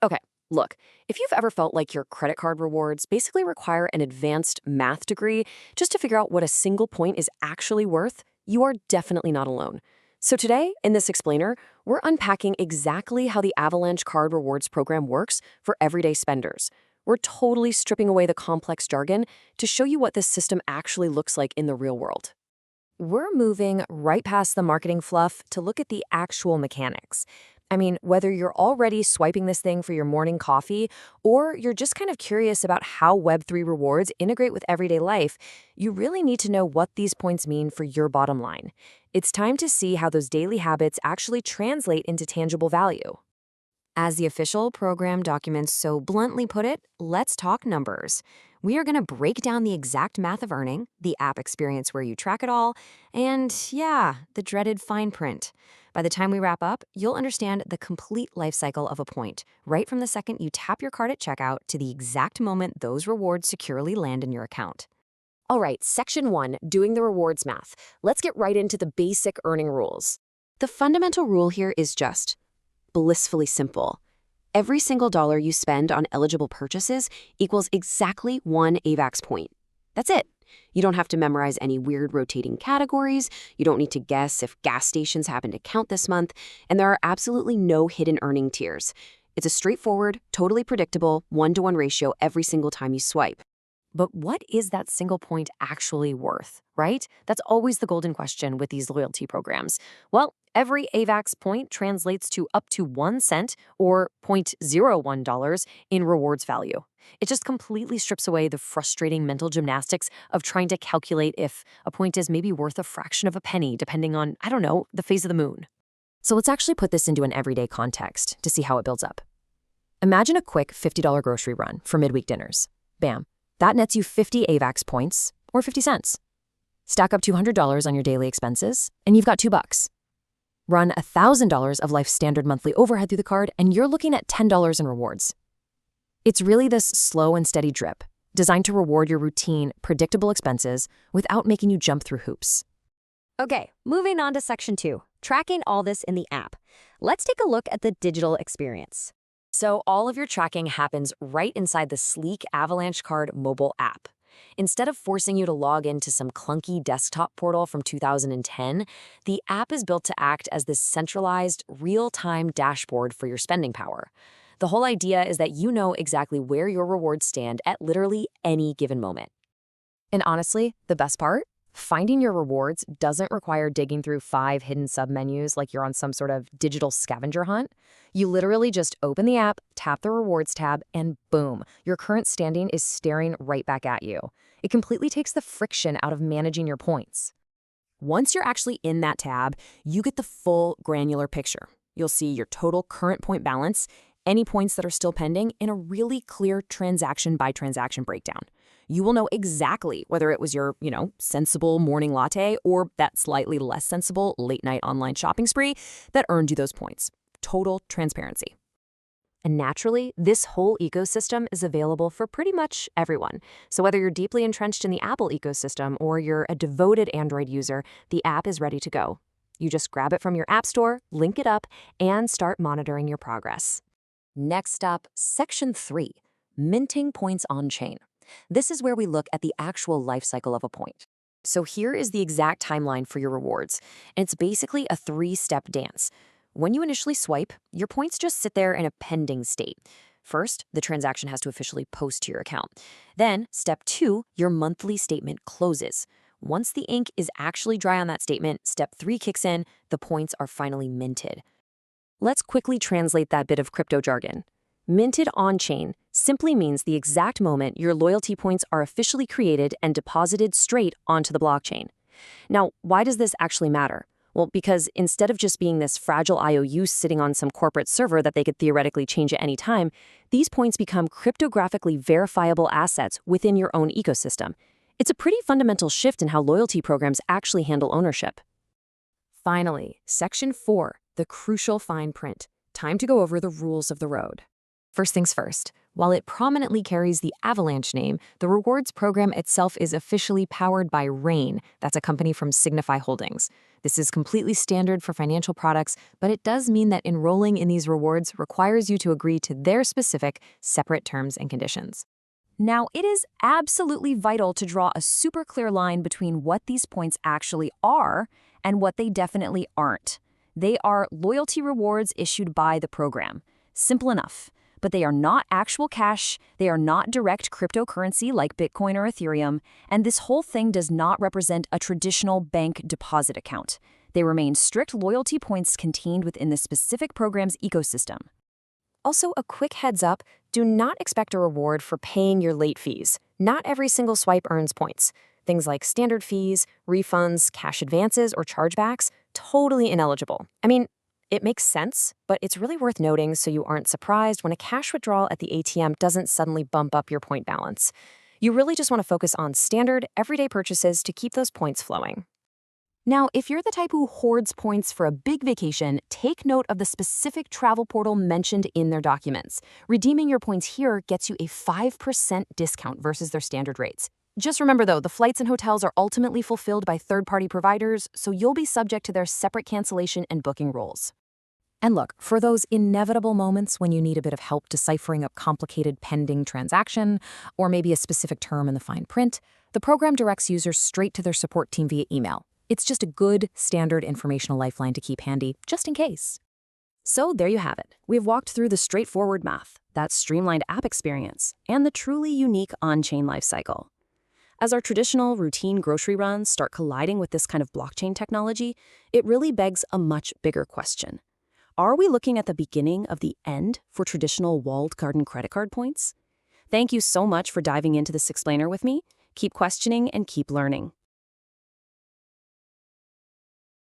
Okay, look, if you've ever felt like your credit card rewards basically require an advanced math degree just to figure out what a single point is actually worth, you are definitely not alone. So today, in this explainer, we're unpacking exactly how the Avalanche Card Rewards program works for everyday spenders. We're totally stripping away the complex jargon to show you what this system actually looks like in the real world. We're moving right past the marketing fluff to look at the actual mechanics. I mean, whether you're already swiping this thing for your morning coffee or you're just kind of curious about how Web3 rewards integrate with everyday life, you really need to know what these points mean for your bottom line. It's time to see how those daily habits actually translate into tangible value. As the official program documents so bluntly put it, let's talk numbers. We are going to break down the exact math of earning, the app experience where you track it all, and yeah, the dreaded fine print. By the time we wrap up, you'll understand the complete life cycle of a point, right from the second you tap your card at checkout to the exact moment those rewards securely land in your account. All right, section 1, doing the rewards math. Let's get right into the basic earning rules. The fundamental rule here is just blissfully simple. Every single dollar you spend on eligible purchases equals exactly one AVAX point. That's it. You don't have to memorize any weird rotating categories, you don't need to guess if gas stations happen to count this month, and there are absolutely no hidden earning tiers. It's a straightforward, totally predictable, one-to-one ratio every single time you swipe. But what is that single point actually worth, right? That's always the golden question with these loyalty programs. Well, every AVAX point translates to up to 1 cent or $0.01 in rewards value. It just completely strips away the frustrating mental gymnastics of trying to calculate if a point is maybe worth a fraction of a penny, depending on, I don't know, the phase of the moon. So let's actually put this into an everyday context to see how it builds up. Imagine a quick $50 grocery run for midweek dinners. Bam. That nets you 50 AVAX points, or 50 cents. Stack up $200 on your daily expenses, and you've got $2. Run $1,000 of life's standard monthly overhead through the card, and you're looking at $10 in rewards. It's really this slow and steady drip, designed to reward your routine, predictable expenses without making you jump through hoops. Okay, moving on to section 2, tracking all this in the app. Let's take a look at the digital experience. So all of your tracking happens right inside the sleek Avalanche Card mobile app. Instead of forcing you to log into some clunky desktop portal from 2010, the app is built to act as this centralized, real-time dashboard for your spending power. The whole idea is that you know exactly where your rewards stand at literally any given moment. And honestly, the best part? Finding your rewards doesn't require digging through 5 hidden submenus like you're on some sort of digital scavenger hunt. You literally just open the app, tap the rewards tab, and boom, your current standing is staring right back at you. It completely takes the friction out of managing your points. Once you're actually in that tab, you get the full granular picture. You'll see your total current point balance, any points that are still pending, in a really clear transaction-by-transaction breakdown. You will know exactly whether it was your, sensible morning latte or that slightly less sensible late-night online shopping spree that earned you those points. Total transparency. And naturally, this whole ecosystem is available for pretty much everyone. So whether you're deeply entrenched in the Apple ecosystem or you're a devoted Android user, the app is ready to go. You just grab it from your app store, link it up, and start monitoring your progress. Next up, section 3, minting points on-chain. This is where we look at the actual life cycle of a point. So here is the exact timeline for your rewards, and it's basically a 3-step dance. When you initially swipe, your points just sit there in a pending state. First, the transaction has to officially post to your account. Then, step 2, your monthly statement closes. Once the ink is actually dry on that statement, step 3 kicks in, the points are finally minted. Let's quickly translate that bit of crypto jargon. Minted on-chain simply means the exact moment your loyalty points are officially created and deposited straight onto the blockchain. Now, why does this actually matter? Well, because instead of just being this fragile IOU sitting on some corporate server that they could theoretically change at any time, these points become cryptographically verifiable assets within your own ecosystem. It's a pretty fundamental shift in how loyalty programs actually handle ownership. Finally, section 4, the crucial fine print. Time to go over the rules of the road. First things first, while it prominently carries the Avalanche name, the rewards program itself is officially powered by Rain. That's a company from Signify Holdings. This is completely standard for financial products, but it does mean that enrolling in these rewards requires you to agree to their specific, separate terms and conditions. Now, it is absolutely vital to draw a super clear line between what these points actually are and what they definitely aren't. They are loyalty rewards issued by the program. Simple enough. But they are not actual cash, they are not direct cryptocurrency like Bitcoin or Ethereum, and this whole thing does not represent a traditional bank deposit account. They remain strict loyalty points contained within the specific program's ecosystem. Also, a quick heads up, do not expect a reward for paying your late fees. Not every single swipe earns points. Things like standard fees, refunds, cash advances, or chargebacks, totally ineligible. I mean, it makes sense, but it's really worth noting so you aren't surprised when a cash withdrawal at the ATM doesn't suddenly bump up your point balance. You really just want to focus on standard, everyday purchases to keep those points flowing. Now, if you're the type who hoards points for a big vacation, take note of the specific travel portal mentioned in their documents. Redeeming your points here gets you a 5% discount versus their standard rates. Just remember, though, the flights and hotels are ultimately fulfilled by third-party providers, so you'll be subject to their separate cancellation and booking rules. And look, for those inevitable moments when you need a bit of help deciphering a complicated pending transaction, or maybe a specific term in the fine print, the program directs users straight to their support team via email. It's just a good, standard informational lifeline to keep handy, just in case. So there you have it. We've walked through the straightforward math, that streamlined app experience, and the truly unique on-chain lifecycle. As our traditional routine grocery runs start colliding with this kind of blockchain technology, it really begs a much bigger question. Are we looking at the beginning of the end for traditional walled garden credit card points? Thank you so much for diving into this explainer with me. Keep questioning and keep learning.